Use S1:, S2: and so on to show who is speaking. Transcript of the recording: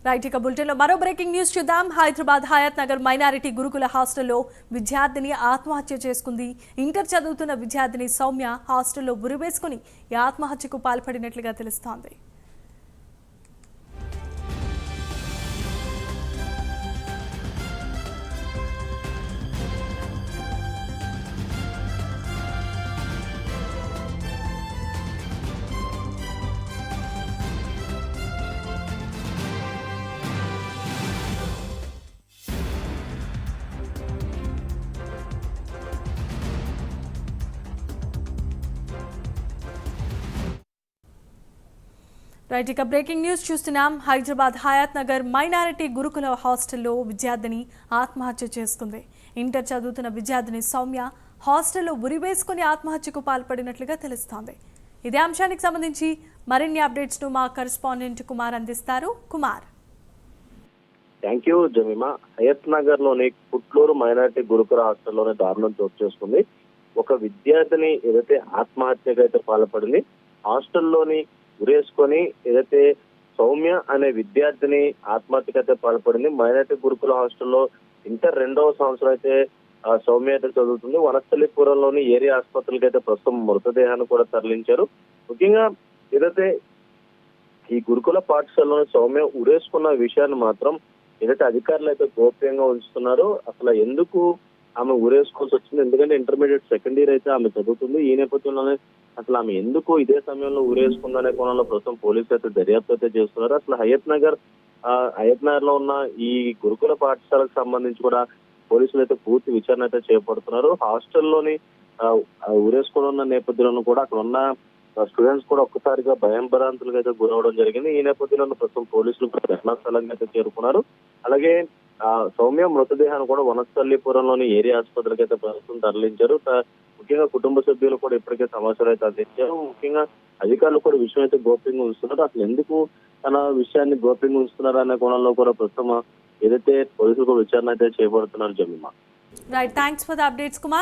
S1: Right ఇక బులెటిన్లో మరో బ్రేకింగ్ న్యూస్ చూద్దాం. హైదరాబాద్ హయత్ నగర్ మైనారిటీ గురుకుల హాస్టల్లో విద్యార్థిని ఆత్మహత్య చేసుకుంది. ఇంటర్ చదువుతున్న విద్యార్థిని సౌమ్య హాస్టల్లో ఉరివేసుకుని ఈ ఆత్మహత్యకు పాల్పడినట్లుగా తెలుస్తోంది. రైట్ ఇక బ్రేకింగ్ న్యూస్ చూస్తున్నాం. హైదరాబాద్ హయత్ నగర్ మైనారిటీ గురుకుల హాస్టల్లో విద్యార్థిని ఆత్మహత్య చేసుకుంది. ఇంటర్ చదువుతున్న విద్యార్థిని సౌమ్య హాస్టల్లో ఉరివేసుకుని ఆత్మహత్యకు పాల్పడినట్లుగా తెలుస్తోంది. ఇదే అంశానికి సంబంధించి మరిన్ని అప్డేట్స్ ను మా కరెస్పాండెంట్ కుమార్ అందిస్తారు. కుమార్.
S2: Thank you Jemima. హయత్ నగర్ లోని పుట్లూరు మైనారిటీ గురుకుల హాస్టల్లోనే దారుణం చోటు చేసుకుంది. ఒక విద్యార్థిని ఏదైతే ఆత్మహత్యకు అయితే పాల్పడింది, హాస్టల్లోని ఉరేసుకొని ఏదైతే సౌమ్య అనే విద్యార్థిని ఆత్మహత్యకు అయితే పాల్పడింది. మైనారిటీ గురుకుల హాస్టల్లో ఇంటర్ 2వ సంవత్సరం అయితే సౌమ్య అయితే చదువుతుంది. వనస్థలిపురంలోని ఏరియా ఆసుపత్రికి అయితే ప్రస్తుతం మృతదేహాన్ని కూడా తరలించారు. ముఖ్యంగా ఏదైతే ఈ గురుకుల పాఠశాలలోని సౌమ్య ఉరేసుకున్న విషయాన్ని మాత్రం ఏదైతే అధికారులు అయితే గోప్యంగా ఉంచుతున్నారు. అసలు ఎందుకు ఆమె ఊరేసుకోవాల్సి వచ్చింది? ఎందుకంటే ఇంటర్మీడియట్ సెకండ్ ఇయర్ అయితే ఆమె చదువుతుంది. ఈ నేపథ్యంలోనే అసలు ఆమె ఎందుకు ఇదే సమయంలో ఊరేసుకుందనే కోణంలో ప్రస్తుతం పోలీసులు అయితే దర్యాప్తు అయితే చేస్తున్నారు. అసలు హయత్ నగర్ లో ఉన్న ఈ గురుకుల పాఠశాలకు సంబంధించి కూడా పోలీసులు అయితే పూర్తి విచారణ అయితే చేపడుతున్నారు. హాస్టల్లోని ఊరేసుకుని ఉన్న నేపథ్యంలో కూడా అక్కడ ఉన్న స్టూడెంట్స్ కూడా ఒక్కసారిగా భయం భరాంతులకు అయితే గురవడం జరిగింది. ఈ నేపథ్యంలో ప్రస్తుతం పోలీసులు ఘటనా స్థలానికి అయితే చేరుకున్నారు. అలాగే సౌమ్య మృతదేహాన్ని కూడా వనస్థలిపురంలోని ఏరియా ఆసుపత్రికి అయితే ప్రస్తుతం తరలించారు. ముఖ్యంగా కుటుంబ సభ్యులు కూడా ఇప్పటికే సమాచారం అయితే అందించారు. ముఖ్యంగా అధికారులు కూడా విషయం అయితే గోప్యంగా ఉంచుతున్నారు. అసలు ఎందుకు తన విషయాన్ని గోప్యంగా ఉంచుతున్నారు అనే కోణంలో కూడా ప్రస్తుతం ఏదైతే పోలీసులు విచారణ అయితే చేపడుతున్నారు. Jemimah.
S1: Right, thanks for the updates Kumar.